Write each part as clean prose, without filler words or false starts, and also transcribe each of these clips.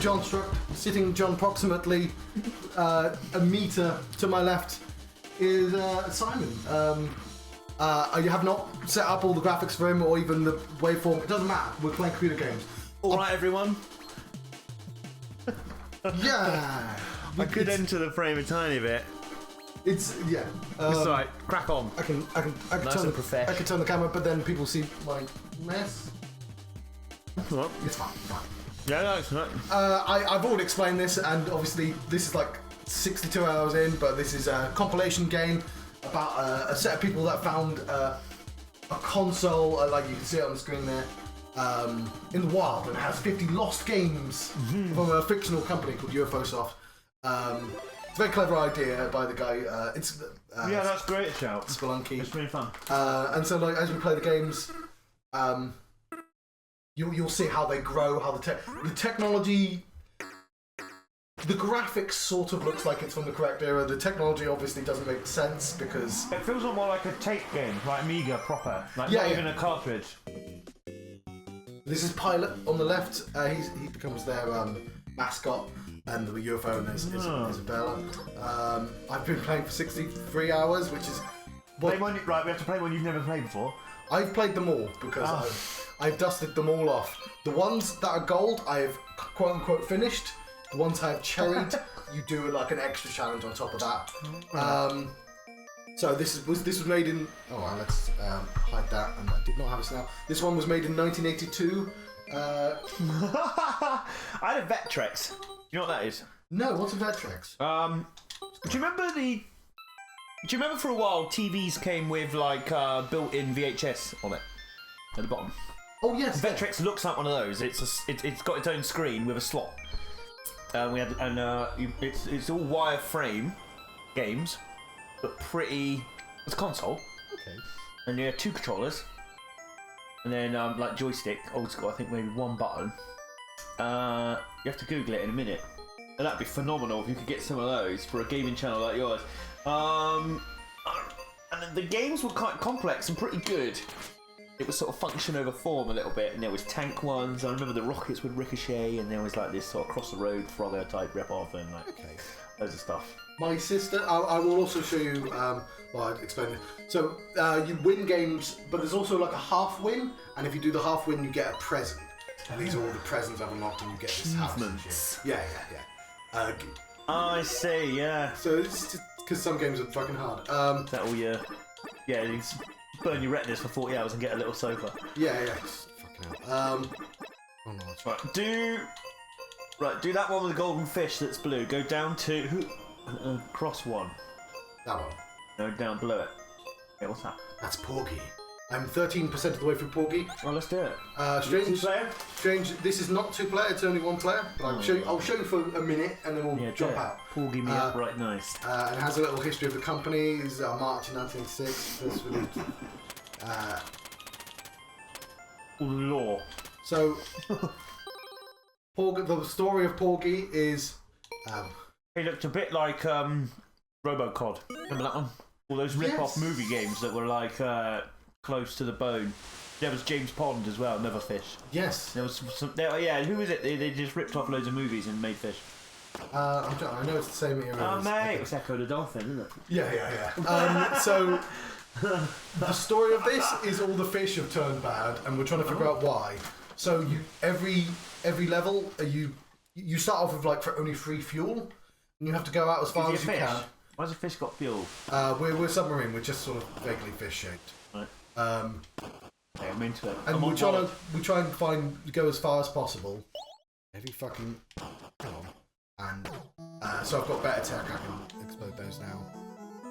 Johnstruct, sitting approximately a meter to my left is Simon. You have not set up all the graphics for him or even the waveform. It doesn't matter. We're playing computer games. All right, everyone. Yeah. I could enter the frame a tiny bit. It's yeah. It's alright. Crack on. I can Nice turn and profesh. I can turn the camera, but then people see my mess. What? It's fine. Fine. Yeah, no, it's not. I've already explained this, and obviously this is like 62 hours in, but this is a compilation game about a set of people that found a console, like you can see it on the screen there, in the wild, and it has 50 lost games from a fictional company called UFO50. It's a very clever idea by the guy. Yeah, that's great, shout. Spelunky. It's really fun. And so, like, as we play the games, you'll see how they grow, how the technology, the graphics sort of looks like it's from the correct era. The technology obviously doesn't make sense because It feels more like a tape game, like Amiga proper, like Yeah, not yeah. even a cartridge. this is Pilot on the left. He becomes their mascot, and the UFO and there's Isabella. I've been playing for 63 hours, which is Play one, right, we have to play one you've never played before. I've played them all because I've dusted them all off. The ones that are gold, I've quote unquote finished. The ones I've cherried, you do like an extra challenge on top of that. So this was made in. Oh, well, let's hide that. And I did not have this now. This one was made in 1982. I had a Vectrex. Do you know what that is? No, what's a Vectrex? Do you remember for a while TVs came with like built-in VHS on it at the bottom? Oh yes. Vectrex looks like one of those. It's got its own screen with a slot. It's all wireframe games, but pretty. It's a console. Okay. And you have 2 controllers, and then like joystick, old school. I think maybe 1 button. You have to Google it in a minute. And that'd be phenomenal if you could get some of those for a gaming channel like yours. And the games were quite complex and pretty good. It was sort of function over form a little bit, and there was tank ones. I remember the rockets would ricochet, and there was like this sort of cross the road Frogger type rip off, and like loads of stuff. My sister, I will also show you. Well, I'd explain it. So you win games, but there's also like a half win, and if you do the half win, you get a present. And these are all the presents I've unlocked, and you get this house and shit. Yeah. I see, yeah. So it's just because some games are fucking hard. That all your, you burn your retinas for 40 hours and get a little sofa. Yeah. It's fucking hell. Oh no, that's Right, do that one with the golden fish that's blue. Go down to cross one. that one. No, down below it. Okay, what's that? That's Porgy. I'm 13% of the way through Porgy. Well, let's do it. Strange. This is not 2-player. It's only 1-player. But I'll show you for a minute, and then we'll jump out. Porgy me up, right, nice. And it has a little history of the company. This is March 1986. First released. Law. So, Porgy, the story of Porgy is. He looked a bit like Robocod. Remember that one? All those rip-off movie games that were like close to the bone. There was James Pond as well, Never Fish. Yes. There was some. Who was it? They just ripped off loads of movies and made fish. I know it's the same era. Oh, mate, it's Echo the Dolphin, isn't it? Yeah. So the story of this is all the fish have turned bad, and we're trying to figure out why. So you every level you start off with like only free fuel, and you have to go out as far as you can. Why's a fish got fuel? We're submarine. We're just sort of vaguely fish shaped. Right. Okay, I'm into it. And we try and go as far as possible. Every fucking hang on. And so I've got better tech. I can explode those now.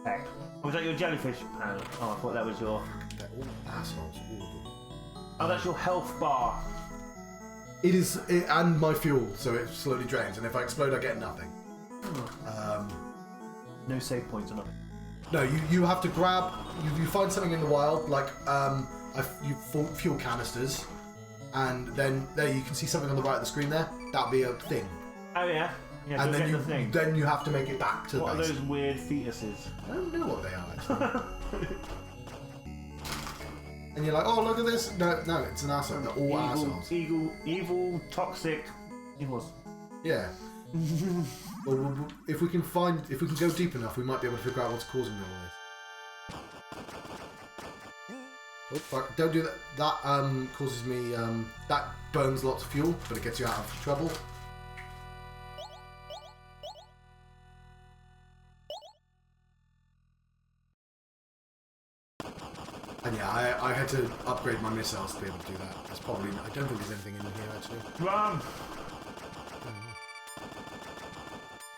Okay. Was that your jellyfish panel? Oh, I thought that was your. They're all assholes. All of them. Oh, that's your health bar. It is, and my fuel, so it slowly drains. And if I explode, I get nothing. No save points or nothing. No, you have to grab. You find something in the wild, like fuel canisters, and then there you can see something on the right of the screen. There, that'll be a thing. Oh yeah. Yeah, and then then you have to make it back to the base. What are those weird fetuses? I don't know what they are actually. And you're like, oh look at this. No, it's an asshole. They're all assholes. Evil, toxic. Evils. Yeah. Well, if we can go deep enough, we might be able to figure out what's causing all this. Oh fuck! Don't do that. That causes me that burns lots of fuel, but it gets you out of trouble. And yeah, I had to upgrade my missiles to be able to do that. There's probably I don't think there's anything in here actually. Run!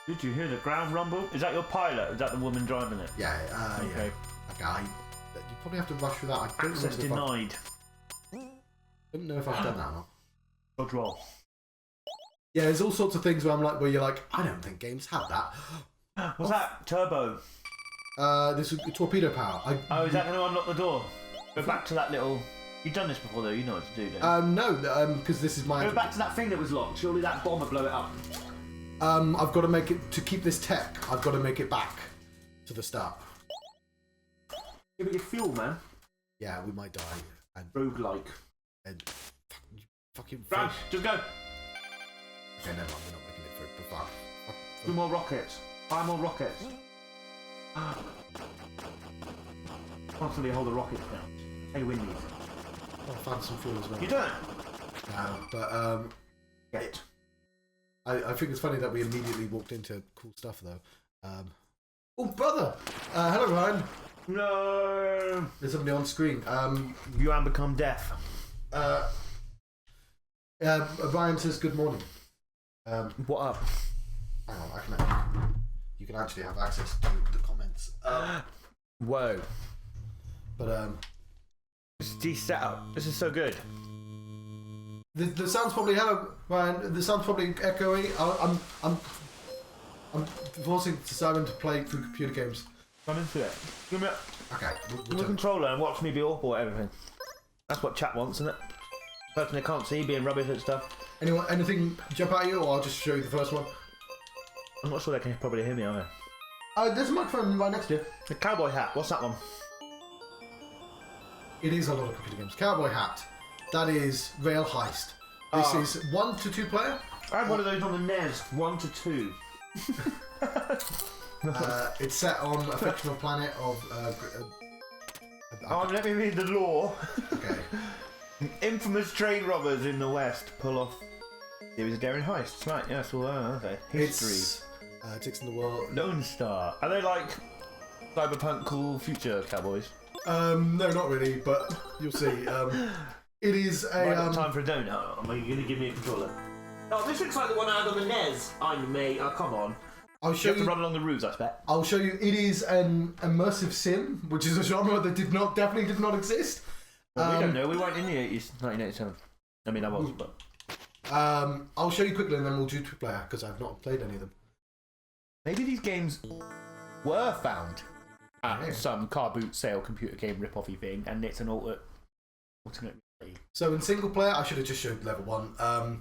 Did you hear the ground rumble? Is that your pilot? Is that the woman driving it? Yeah. Okay. Yeah. Okay. You probably have to rush through that. I don't Access denied. Don't know if I've done that or not. Dodge roll. Yeah, there's all sorts of things where you're like, I don't think games have that. What's that? Turbo. This is torpedo power. Oh, is that going to unlock the door? Go back to that little... You've done this before though, you know what to do, don't you? No, because this is my... Go back to that thing that was locked. Surely that bomb will blow it up. I've got to make it... To keep this tech, I've got to make it back to the start. Give it your fuel, man. Yeah, we might die. And roguelike. And fucking Run, fish. just go. Okay, never mind, we're not making it for far. 2 more rockets. 5 more rockets. Constantly hold the rockets down. Hey, win these. Oh, I found some fuel as well. You don't? No, but Get. I think it's funny that we immediately walked into cool stuff though. Oh, brother! Hello, Ryan. No. There's somebody on screen. You have become deaf. Ryan says good morning. What up? Hang on, you can actually have access to the comments. Whoa. But This is de-setup. This is so good. the sound's probably hello, Ryan. The sound's probably echoey. I'm forcing Simon to play through computer games. I'm into it. Give me a Okay. the controller and watch me be awful at everything. That's what chat wants, isn't it? Person they can't see being rubbish at stuff. Anything jump at you, or I'll just show you the first one? I'm not sure they can probably hear me, are they? There's a microphone right next to you. The cowboy hat. What's that one? It is a lot of computer games. Cowboy Hat. That is Rail Heist. This is 1 to 2 player. I had one of those on the NES. 1 to 2. It's set on a fictional planet of. Oh, let me read the lore. Okay. Infamous train robbers in the West pull off. It was a daring heist. Right, yeah, that's all. Okay. History. It's takes in the world. Lone Star. Are they like cyberpunk cool future cowboys? No, not really, but you'll see. It is a. Right, time for a donut. Am I going to give me a controller? Oh, this looks like the one I had on the NES. I may. Oh, come on. I'll show You have to run along the roofs, I expect. I'll show you. It is an immersive sim, which is a genre that definitely did not exist. Well, we don't know. We weren't in the 80s, 1987. I mean, I was, but. I'll show you quickly, and then we'll do 2-player because I've not played any of them. Maybe these games were found at some car boot sale computer game rip-offy thing, and it's an alternate reality. So in single player, I should have just showed level 1.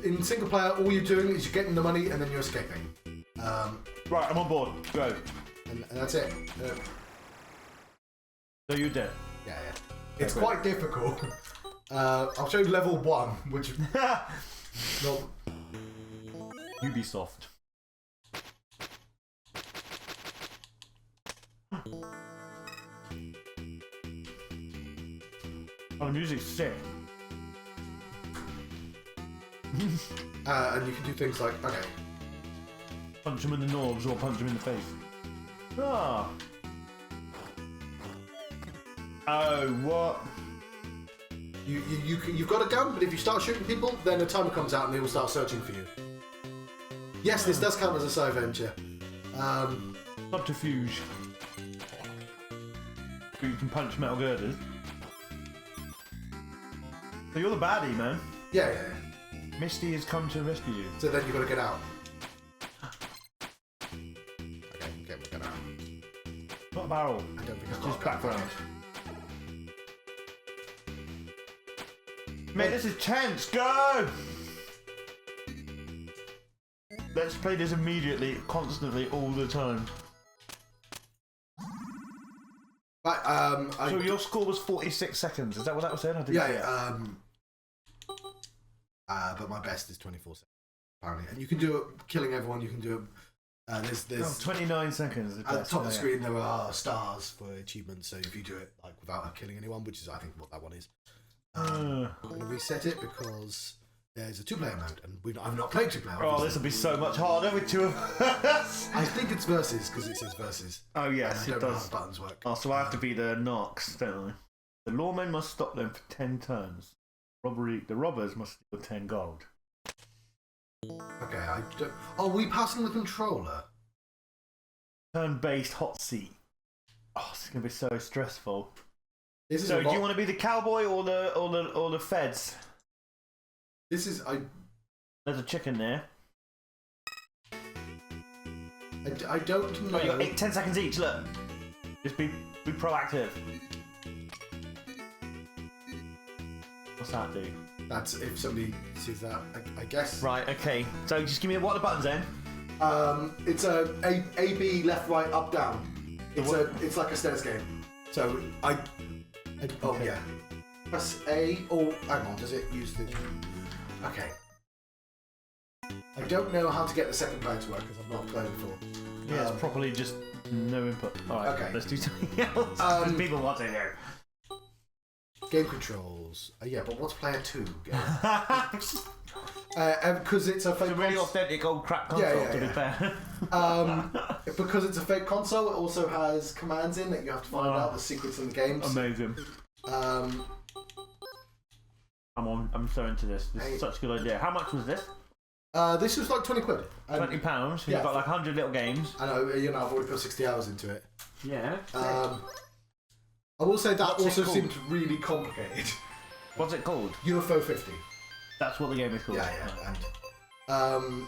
In single player, all you're doing is you're getting the money and then you're escaping. Right, I'm on board. Go. And that's it. So you're dead. Yeah. It's quite difficult. I'll show you level 1, which not. Ubisoft. Oh, the music's sick. And you can do things like, okay, Punch him in the nose or punch him in the face. Ah. Oh, what? you've got a gun, but if you start shooting people, then a timer comes out and they will start searching for you. Yes, this does count as a Siventure. Subterfuge. You can punch metal girders. So you're the baddie, man. Yeah. Misty has come to rescue you. So then you've got to get out. Okay, we'll get out. Not a barrel. I don't think I've Just got a gun. background. Mate, this is tense. Go! Let's play this immediately, constantly, all the time. Right, So your score was 46 seconds. Is that what that was saying? I didn't see it. but my best is 24 seconds apparently. And you can do it killing everyone. You can do it. There's 29 seconds. at the top of the screen there are stars for achievements. So if you do it like without killing anyone, which is I think what that one is, I'm gonna reset it because there's a 2-player mode, and I've not played 2-player. Oh, this will be so much harder with 2 of us. I think it's versus because it says versus. Oh yes, and I it don't know does. how buttons work. Oh, so I have to be the Nox, don't I? The lawmen must stop them for 10 turns. The robbers must steal 10 gold. Okay, I don't. Are we passing the controller? Turn-based hot seat. Oh, this is gonna be so stressful. This is So, do you want to be the cowboy or the feds? This is There's a chicken there. I don't know. Oh, you got 10 seconds each. Look, just be proactive. What's that do? That's if somebody sees that, I guess. Right. Okay. So just give me what are the buttons then? It's a B, left, right, up, down. It's like a stairs game. So oh Okay. yeah. Press A or hang on, does it use the? Okay. I don't know how to get the second player to work because I've not played before. Yeah, it's properly just no input. All right. Okay. Let's do something else. There's people watching here. Game controls. Yeah, but what's player 2? Because it's a fake. It's a really authentic old crap console. To be fair. Because it's a fake console, it also has commands in that you have to find out the secrets in the games. Amazing. I'm so into this. This is such a good idea. How much was this? This was like 20 quid. £20. Yeah. You've got like 100 little games. I know, I've already put 60 hours into it. Yeah. I will say that What's it also called? seemed really complicated. What's it called? UFO50. That's what the game is called. Yeah. And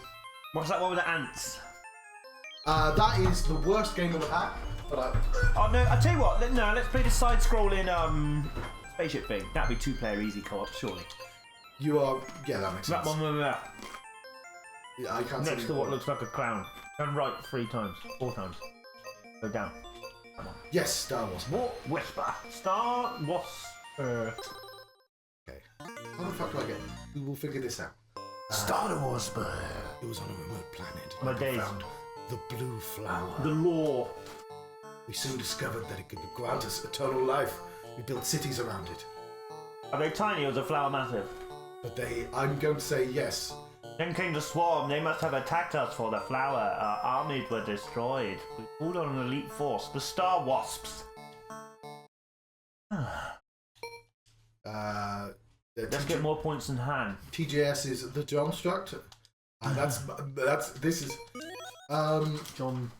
what's that one with the ants? that is the worst game in the pack. But Oh no! I tell you what. Let's play the side-scrolling spaceship thing. That'd be 2-player easy co-op, surely. you are, yeah, that makes sense. That one with that. Yeah, I can't see Next to what looks like a clown. Turn right 3 times, 4 times. Go down. Come on. Yes, Star Wars. What whisper? Star Wasp. Okay. How the fuck do I get? We will figure this out. Star Wars. It was on a remote planet. My We days. found the blue flower. The law. We soon discovered that it could grant us eternal life. We built cities around it. Are they tiny or is the flower massive? But I'm going to say yes. Then came the swarm. They must have attacked us for the flower. Our armies were destroyed. We pulled on an elite force, the Star Wasps. Let's get more points in hand. TJS is the Johnstruct. This is John.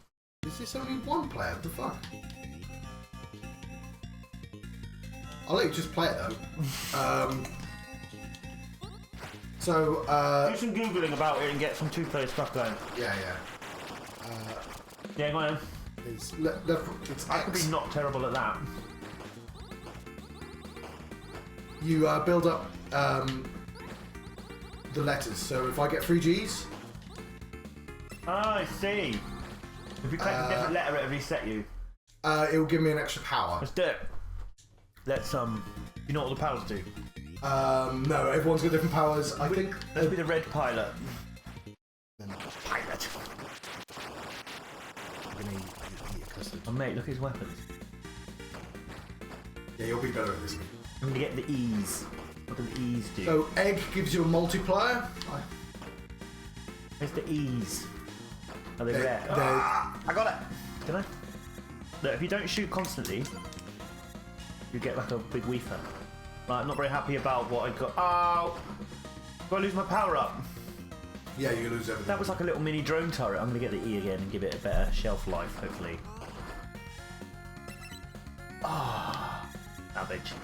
Is this only one player? What the fuck? I'll let you just play it though. Do some googling about it and get some 2-player stuff going. Yeah. Yeah, go on. It's I could be X. not terrible at that. You build up the letters. So if I get 3 Gs, Ah, I see. If you collect a different letter, it'll reset you. it will give me an extra power. Let's do it. Let's You know what the powers do? No, everyone's got different powers. I think. Let's be the red pilot. Pilot. I'm gonna eat a custard. Oh mate, look at his weapons. Yeah, you'll be better at this. I'm gonna get the E's. What do the E's do? So egg gives you a multiplier. Where's the E's? Are they They're- rare? they're- I got it! Did I? Look, if you don't shoot constantly, you get like a big weefer. Like, I'm not very happy about what I got. Oh! Do I lose my power up? Yeah, you lose everything. That was like a little mini drone turret. I'm gonna get the E again and give it a better shelf life, hopefully. Ah, savage.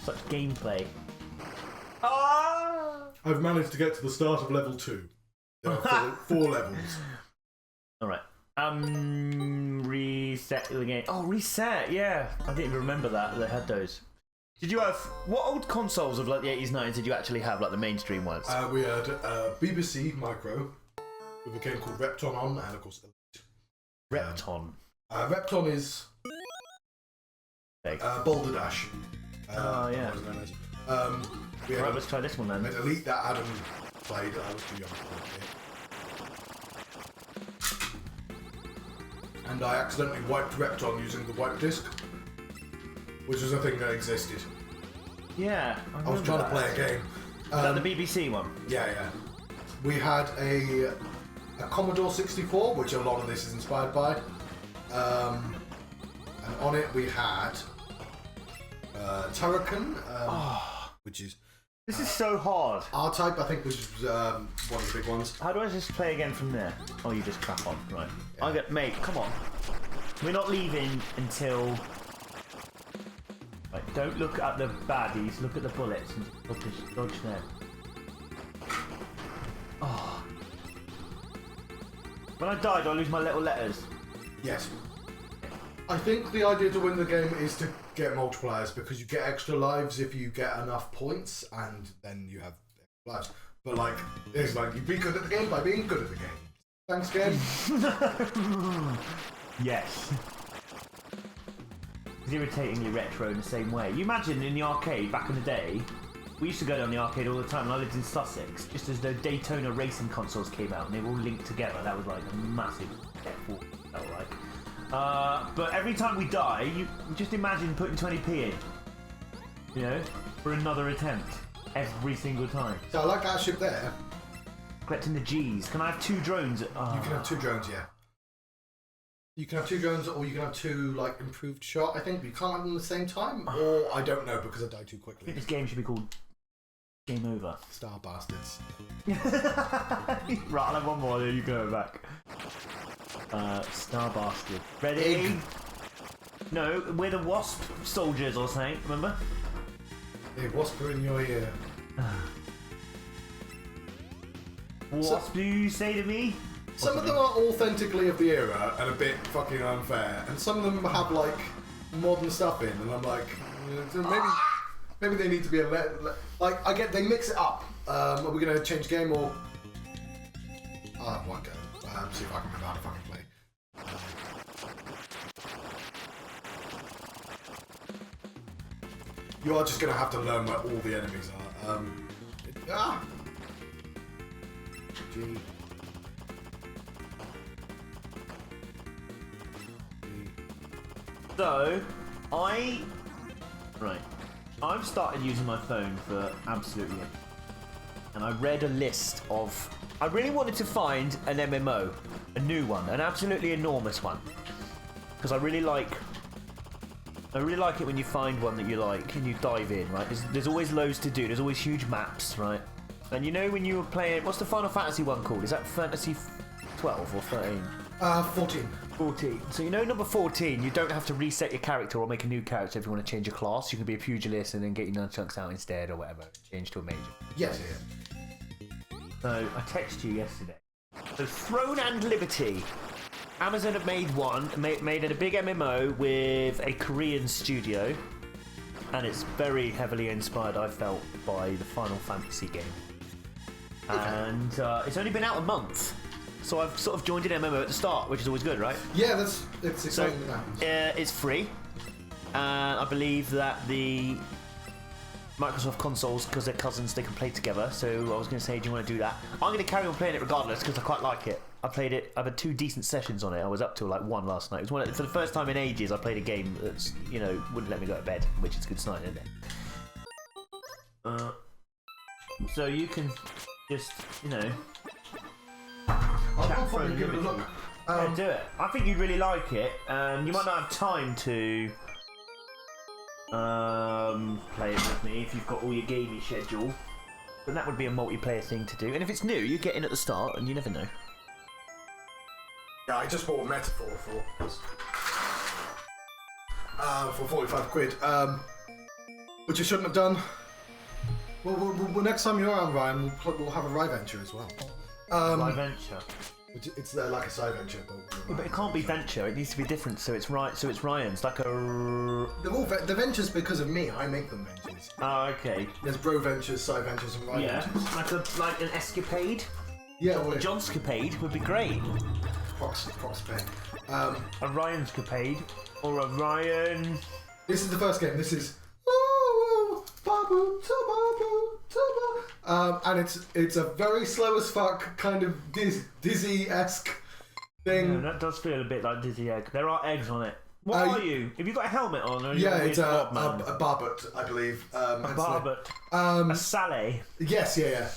Such gameplay. Ah! I've managed to get to the start of level 2. There are 4 levels. Alright. Reset the game. Oh, reset, yeah. I didn't even remember that they had those. Did you have... What old consoles of like the 80s, 90s did you actually have, like the mainstream ones? We had BBC Micro with a game called Repton on, and of course... Repton. Repton is... Okay. Boulder Dash. Oh, yeah. what was it known as. Right, let's try this one then. Made Elite that Adam played. I was too young to play it. And I accidentally wiped Repton using the wipe disc, which was a thing that existed. Yeah, I was trying to play a game. Is that the BBC one? Yeah. We had a Commodore 64, which a lot of this is inspired by. And on it we had Turrican, which is... This is so hard. R-Type, I think, was one of the big ones. How do I just play again from there? Oh, you just crack on, right. Yeah. Mate, come on. We're not leaving until... Right, don't look at the baddies, look at the bullets and dodge them. Oh. When I die, do I lose my little letters? Yes. I think the idea to win the game is to get multipliers because you get extra lives if you get enough points and then you have lives. But like, it's like you be good at the game by being good at the game. Thanks, game. Yes. It's irritatingly retro in the same way. You imagine in the arcade back in the day, we used to go down the arcade all the time and I lived in Sussex, just as though Daytona racing consoles came out and they were all linked together. That was like a massive step forward, felt like. But every time we die, you just imagine putting 20p in, you know, for another attempt every single time. So I like that ship there. Collecting the G's. Can I have 2 drones? You can have 2 drones, yeah. You can have 2 drones, or you can have 2 like improved shot. I think but you can't have them at the same time, or I don't know because I died too quickly. I think this game should be called Game Over. Star Bastards. Right, I'll have one more. There you go back. Star Bastard. Ready? No, we're the Wasp soldiers or something, remember? Hey, Wasper in your ear. Wasp, do you say to me? Some of them are authentically of the era and a bit fucking unfair, and some of them have like modern stuff in, and I'm like, maybe they need to be like I get they mix it up. Are we gonna change game or? I'll have one go. See if I can remember how to fucking play. You are just gonna have to learn where all the enemies are. G. So, I've started using my phone for absolutely everything. And I read a list of... I really wanted to find an MMO, a new one, an absolutely enormous one. Because I really like it when you find one that you like and you dive in, right? There's always loads to do, there's always huge maps, right? And you know when you were playing... What's the Final Fantasy one called? Is that Fantasy 12 or 13? 14. 14. So you know number 14, you don't have to reset your character or make a new character if you want to change your class. You can be a pugilist and then get your nunchucks out instead or whatever. Change to a mage. Yes, yeah. So I texted you yesterday. So Throne and Liberty. Amazon have made made a big MMO with a Korean studio. And it's very heavily inspired, I felt, by the Final Fantasy game. Okay. And it's only been out a month. So I've sort of joined an MMO at the start, which is always good, right? Yeah, it's exciting. So, it's free. I believe that the Microsoft consoles, because they're cousins, they can play together. So I was going to say, do you want to do that? I'm going to carry on playing it regardless, because I quite like it. I've had 2 decent sessions on it. I was up to like 1 last night. It was for the first time in ages I played a game that's, you know, wouldn't let me go to bed, which is a good sign, isn't it? So you can just, you know... I'll probably give it a look. Yeah, do it. I think you'd really like it. You might not have time to play it with me if you've got all your gaming schedule, but that would be a multiplayer thing to do. And if it's new, you get in at the start, and you never know. Yeah, I just bought a metaphor for 45 quid, which I shouldn't have done. Well, next time you're around, Ryan, we'll have a Siventure as well. Siventure. It's like a Siventure, but it can't be venture. It needs to be different. So it's right. So it's Ryan's like a. They're all the ventures because of me. I make them ventures. Oh, okay. There's bro ventures, Siventures, and Ryan ventures. Like an escapade. Yeah, well, a Johnscapade would be great. Proxpade. A Ryan's capade or a Ryan. This is the first game. This is. Oh, babu, babu. And it's a very slow as fuck kind of Dizzy-esque thing. Yeah, that does feel a bit like Dizzy Egg. There are eggs on it. What are you? Have you got a helmet on? Or are you It's a Bobman? barbet, I believe. A barbet. A Sally. Yes, yeah.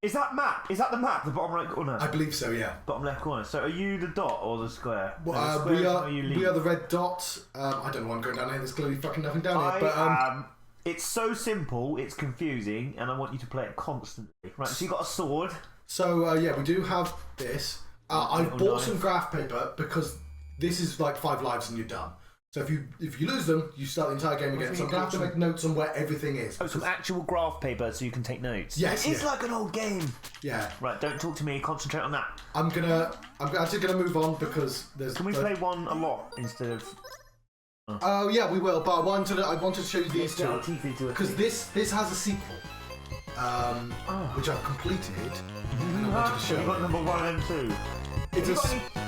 Is that map? Is that the map? The bottom right corner? I believe so, yeah. Bottom left corner. So are you the dot or the square? Well, we are the red dot. I don't know why I'm going down here. There's clearly fucking nothing down here. But it's so simple, it's confusing, and I want you to play it constantly. Right, so you got a sword. So we do have this. I've bought some graph paper because this is like 5 lives and you're done. So if you lose them, you start the entire game again. So I'm gonna have to make notes on where everything is. Oh, some actual graph paper so you can take notes. Yes, it's like an old game. Yeah. Right, don't talk to me. Concentrate on that. I'm actually gonna move on because there's. Can we play one a lot instead of? Oh yeah, we will. But I wanted to show you these two because this has a sequel, which I've completed. And I wanted to show you. Got number 1 and 2. It's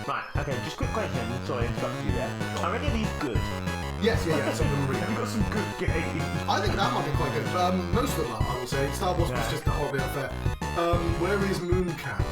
Right, okay, just quick question. Sorry, I interrupted you there. Are any of these good? Yes, some of them are really Have you got some good games? I think that might be quite good. Most of them are, I will say. Star Wars was just horribly unfair. Where is Mooncat?